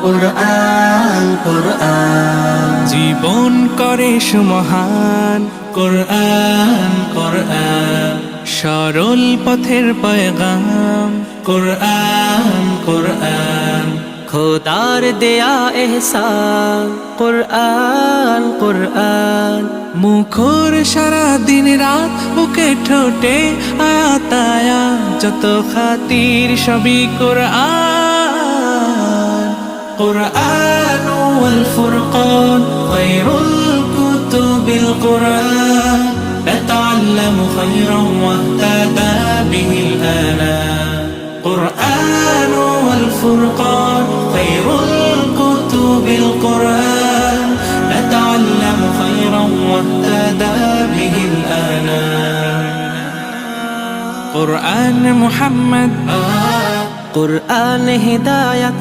কুরআন কুরআন জীবন করে সুমহান কুরআন কুরআন সরল পথের পয়গাম কুরআন কুরআন খোদার দেয়া এহসান কুরআন কুরআন মুখর সারা দিন রাত বুকে ঠোঁটে আয়াত আয়াত যত খাতির সবই কুরআন قرآن والفرقان خير الكتب القرآن نتعلم خيرا واهتدى به الآنام قرآن والفرقان خير الكتب القرآن نتعلم خيرا واهتدى به الآنام قرآن محمد قرآن هداية